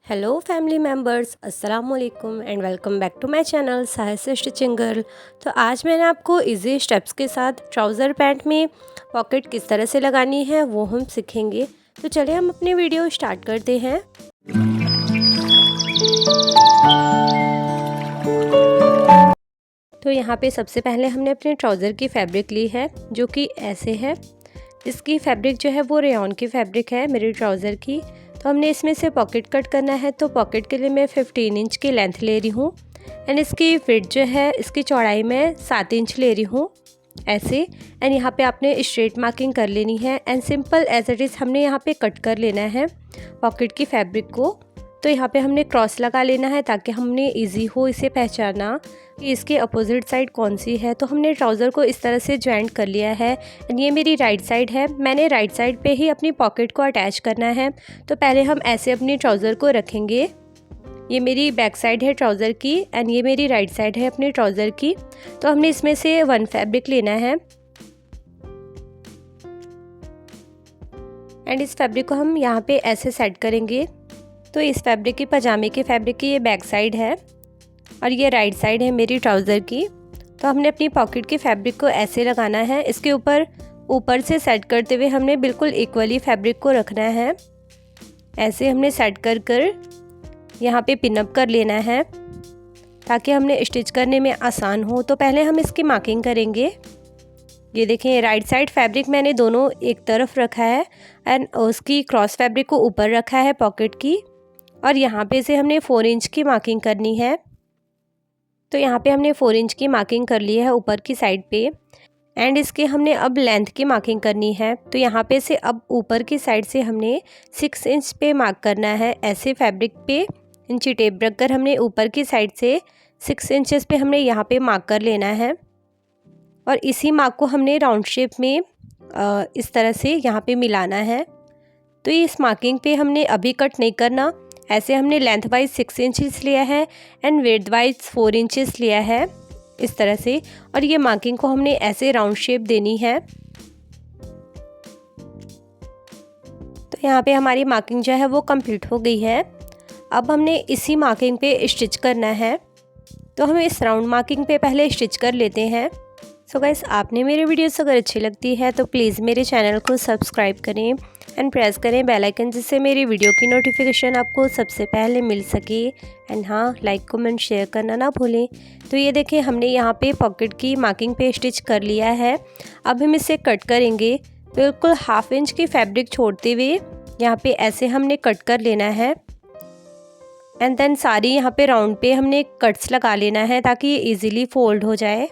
Hello family members, अस्सलाम वालेकुम and welcome back to my channel साहिस स्टिचिंग गर्ल। तो आज मैंने आपको इजी स्टेप्स के साथ ट्राउज़र पैंट में पॉकेट किस तरह से लगानी है वो हम सीखेंगे। तो चलिए हम अपनी वीडियो स्टार्ट करते हैं। तो यहाँ पे सबसे पहले हमने अपने ट्राउज़र की फैब्रिक ली है जो कि ऐसे है। इसकी फैब्रिक जो है वो रेयॉन की फैब्रिक है मेरी ट्राउज़र की। तो हमने इसमें से पॉकेट कट करना है। तो पॉकेट के लिए मैं 15 इंच की लेंथ ले रही हूँ एंड इसकी फिट जो है इसकी चौड़ाई मैं 7 इंच ले रही हूँ ऐसे। एंड यहाँ पे आपने स्ट्रेट मार्किंग कर लेनी है and simple as it is हमने यहाँ पे कट कर लेना है पॉकेट की फैब्रिक को। तो यहाँ पे हमने क्रॉस लगा लेना है ताकि हमने इजी हो इसे पहचाना कि इसके अपोजिट साइड कौन सी है। तो हमने ट्राउज़र को इस तरह से ज्वाइंट कर लिया है एंड ये मेरी राइट साइड है। मैंने राइट साइड पे ही अपनी पॉकेट को अटैच करना है। तो पहले हम ऐसे अपनी ट्राउज़र को रखेंगे। ये मेरी बैक साइड है ट्राउज़र की एंड ये मेरी राइट साइड है अपनी ट्राउज़र की। तो हमने इसमें से 1 फैब्रिक लेना है एंड इस फैब्रिक को हम यहाँ पे ऐसे सेट करेंगे। तो इस फैब्रिक की पजामे के फैब्रिक की ये बैक साइड है और ये राइट साइड है मेरी ट्राउज़र की। तो हमने अपनी पॉकेट की फैब्रिक को ऐसे लगाना है। इसके ऊपर से सेट करते हुए हमने बिल्कुल इक्वली फैब्रिक को रखना है। ऐसे हमने सेट कर यहाँ पे पिनअप कर लेना है ताकि हमने स्टिच करने में आसान हो। तो पहले हम इसकी मार्किंग करेंगे। ये देखें राइट साइड फैब्रिक मैंने दोनों एक तरफ रखा है एंड उसकी क्रॉस फैब्रिक को ऊपर रखा है पॉकेट की। और यहाँ पे से हमने 4 इंच की मार्किंग करनी है। तो यहाँ पे हमने 4 इंच की मार्किंग कर ली है ऊपर की साइड पे एंड इसके हमने अब लेंथ की मार्किंग करनी है। तो यहाँ पे से अब ऊपर की साइड से हमने 6 इंच पे मार्क करना है। ऐसे फैब्रिक पे इंची टेप रखकर हमने ऊपर की साइड से 6 इंचेस पे हमने यहाँ पे मार्क कर लेना है और इसी मार्क को हमने राउंड शेप में इस तरह से यहाँ पे मिलाना है। तो इस मार्किंग पे हमने अभी कट नहीं करना। ऐसे हमने लेंथ वाइज 6 इंचेस लिया है एंड विड्थ वाइज 4 इंचेस लिया है इस तरह से। और ये मार्किंग को हमने ऐसे राउंड शेप देनी है। तो यहाँ पे हमारी मार्किंग जो है वो कंप्लीट हो गई है। अब हमने इसी मार्किंग पे स्टिच करना है। तो हम इस राउंड मार्किंग पे पहले स्टिच कर लेते हैं। सो गाइस, आपने मेरी वीडियोस अगर अच्छी लगती है तो प्लीज़ मेरे चैनल को सब्सक्राइब करें एंड प्रेस करें बेल आइकन, जिससे मेरी वीडियो की नोटिफिकेशन आपको सबसे पहले मिल सके। एंड हाँ, लाइक कमेंट शेयर करना ना भूलें। तो ये देखें हमने यहाँ पे पॉकेट की मार्किंग पे स्टिच कर लिया है। अब हम इसे कट करेंगे। बिल्कुल 1/2 इंच की फैब्रिक छोड़ते हुए यहाँ पे ऐसे हमने कट कर लेना है एंड देन सारी यहाँ पे राउंड पे हमने कट्स लगा लेना है ताकि ये ईजिली फोल्ड हो जाए।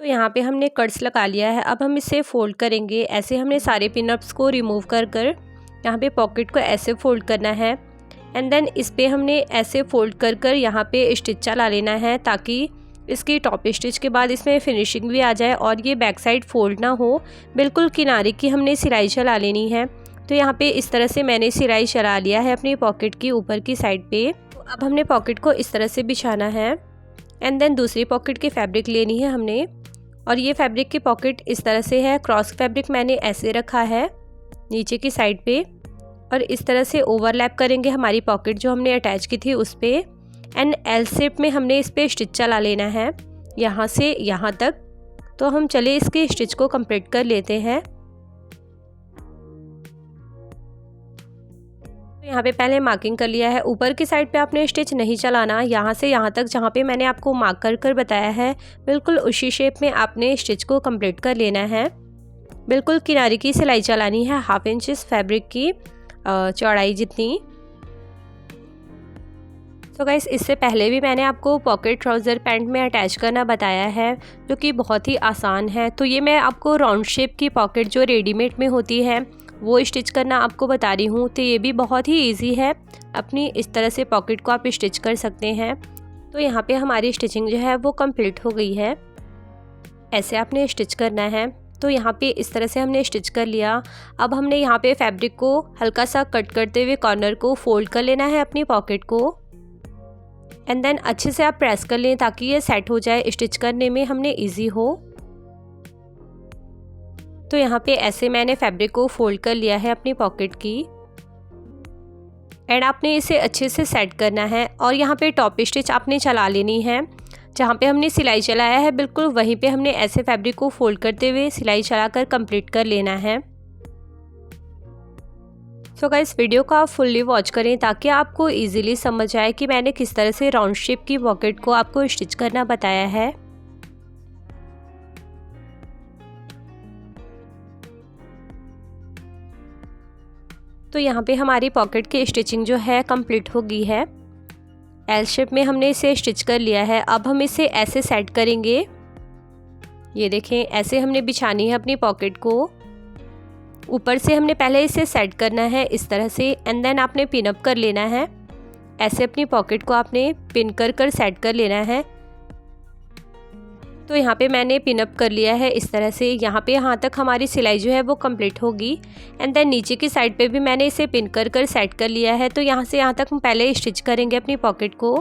तो यहाँ पे हमने कट्स लगा लिया है। अब हम इसे फोल्ड करेंगे। ऐसे हमने सारे पिनअप्स को रिमूव कर यहाँ पे पॉकेट को ऐसे फोल्ड करना है एंड देन इस पे हमने ऐसे फोल्ड कर यहाँ पे स्टिच चला लेना है ताकि इसकी टॉप स्टिच के बाद इसमें फिनिशिंग भी आ जाए और ये बैक साइड फोल्ड ना हो। बिल्कुल किनारे की हमने सिलाई चला लेनी है। तो यहाँ पे इस तरह से मैंने सिलाई चला लिया है अपनी पॉकेट की ऊपर की साइड पे। तो अब हमने पॉकेट को इस तरह से बिछाना है एंड देन दूसरी पॉकेट की फैब्रिक लेनी है हमने। और ये फैब्रिक की पॉकेट इस तरह से है। क्रॉस फैब्रिक मैंने ऐसे रखा है नीचे की साइड पे और इस तरह से ओवरलैप करेंगे हमारी पॉकेट जो हमने अटैच की थी उस पे एंड एल शेप में हमने इस पे स्टिच चला लेना है यहाँ से यहाँ तक। तो हम चले इसके स्टिच को कंप्लीट कर लेते हैं। यहाँ पे पहले मार्किंग कर लिया है। ऊपर की साइड पे आपने स्टिच नहीं चलाना। यहाँ से यहाँ तक जहाँ पे मैंने आपको मार्क कर बताया है बिल्कुल उसी शेप में आपने स्टिच को कंप्लीट कर लेना है। बिल्कुल किनारे की सिलाई चलानी है 1/2 इंच फैब्रिक की चौड़ाई जितनी। तो गाइस, इससे पहले भी मैंने आपको पॉकेट ट्राउज़र पैंट में अटैच करना बताया है जो कि बहुत ही आसान है। तो ये मैं आपको राउंड शेप की पॉकेट जो रेडीमेड में होती है वो स्टिच करना आपको बता रही हूँ। तो ये भी बहुत ही इजी है। अपनी इस तरह से पॉकेट को आप स्टिच कर सकते हैं। तो यहाँ पे हमारी स्टिचिंग जो है वो कंप्लीट हो गई है। ऐसे आपने स्टिच करना है। तो यहाँ पे इस तरह से हमने स्टिच कर लिया। अब हमने यहाँ पे फैब्रिक को हल्का सा कट करते हुए कॉर्नर को फोल्ड कर लेना है अपनी पॉकेट को एंड देन अच्छे से आप प्रेस कर लें ताकि ये सेट हो जाए, स्टिच करने में हमने ईजी हो। तो यहाँ पे ऐसे मैंने फैब्रिक को फोल्ड कर लिया है अपनी पॉकेट की। एंड आपने इसे अच्छे से सेट करना है। और यहाँ पे टॉप स्टिच आपने चला लेनी है। जहाँ पे हमने सिलाई चलाया है बिल्कुल वहीं पे हमने ऐसे फैब्रिक को फोल्ड करते हुए सिलाई चलाकर कंप्लीट कर लेना है। सो गाइस, वीडियो को आप फुल्ली वॉच करें ताकि आपको इजीली समझ आए कि मैंने किस तरह से राउंड शेप की पॉकेट को आपको स्टिच करना बताया है। तो यहाँ पे हमारी पॉकेट की स्टिचिंग जो है कंप्लीट हो गई है। एल शेप में हमने इसे स्टिच कर लिया है। अब हम इसे ऐसे सेट करेंगे। ये देखें, ऐसे हमने बिछानी है अपनी पॉकेट को। ऊपर से हमने पहले इसे सेट करना है इस तरह से, एंड देन आपने पिन अप कर लेना है। ऐसे अपनी पॉकेट को आपने पिन कर सेट कर लेना है। तो यहाँ पे मैंने पिन अप कर लिया है इस तरह से। यहाँ तक हमारी सिलाई जो है वो कंप्लीट होगी। एंड देन नीचे की साइड पे भी मैंने इसे पिन कर सेट कर लिया है। तो यहाँ से यहाँ तक हम पहले स्टिच करेंगे अपनी पॉकेट को।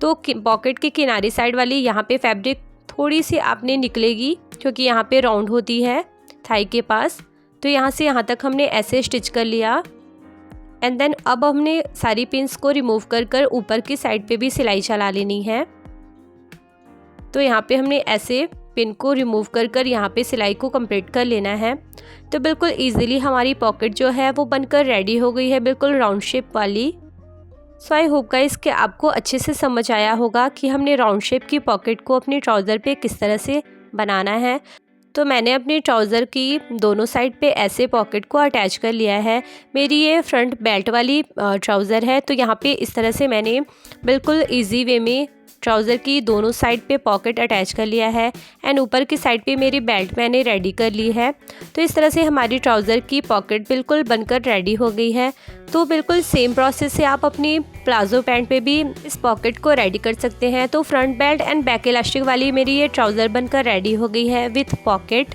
तो पॉकेट की किनारी साइड वाली यहाँ पे फैब्रिक थोड़ी सी आपने निकलेगी, क्योंकि यहाँ पे राउंड होती है थाई के पास। तो यहाँ से यहाँ तक हमने ऐसे स्टिच कर लिया। एंड देन अब हमने सारी पिन्स को रिमूव कर ऊपर की साइड पे भी सिलाई चला लेनी है। तो यहाँ पे हमने ऐसे पिन को रिमूव कर यहाँ पे सिलाई को कंप्लीट कर लेना है। तो बिल्कुल इजीली हमारी पॉकेट जो है वो बनकर रेडी हो गई है, बिल्कुल राउंड शेप वाली। सो आई होप गाइस कि आपको अच्छे से समझ आया होगा कि हमने राउंड शेप की पॉकेट को अपनी ट्राउज़र पे किस तरह से बनाना है। तो मैंने अपनी ट्राउज़र की दोनों साइड पे ऐसे पॉकेट को अटैच कर लिया है। मेरी ये फ्रंट बेल्ट वाली ट्राउज़र है। तो यहाँ पे इस तरह से मैंने बिल्कुल इजी वे में ट्राउज़र की दोनों साइड पे पॉकेट अटैच कर लिया है। एंड ऊपर की साइड पे मेरी बेल्ट मैंने रेडी कर ली है। तो इस तरह से हमारी ट्राउज़र की पॉकेट बिल्कुल बनकर रेडी हो गई है। तो बिल्कुल सेम प्रोसेस से आप अपनी प्लाजो पैंट पे भी इस पॉकेट को रेडी कर सकते हैं। तो front belt and back elastic वाली मेरी ये ट्राउज़र बनकर रेडी हो गई है विथ पॉकेट।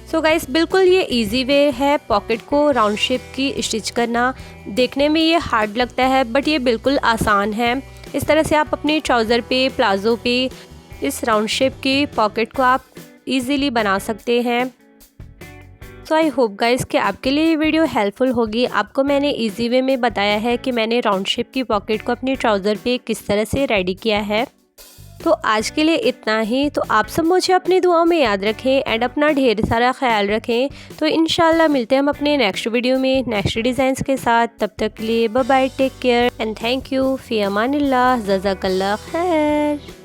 सो गाइस, बिल्कुल ये इजी वे है पॉकेट को राउंड शेप की स्टिच करना। देखने में ये हार्ड लगता है बट ये बिल्कुल आसान है। इस तरह से आप अपनी ट्राउज़र पे, प्लाजो पे इस राउंड शेप की पॉकेट को आप इजीली बना सकते हैं। सो आई होप गाइस कि आपके लिए ये वीडियो हेल्पफुल होगी। आपको मैंने इजी वे में बताया है कि मैंने राउंड शेप की पॉकेट को अपनी ट्राउज़र पे किस तरह से रेडी किया है। तो आज के लिए इतना ही। तो आप सब मुझे अपनी दुआओं में याद रखें एंड अपना ढेर सारा ख्याल रखें। तो इंशाल्लाह मिलते हैं हम अपने नेक्स्ट वीडियो में नेक्स्ट डिज़ाइंस के साथ। तब तक के लिए bye bye, take care and thank you, फ़ी अमानिल्लाह, जज़ाकल्लाह खैर।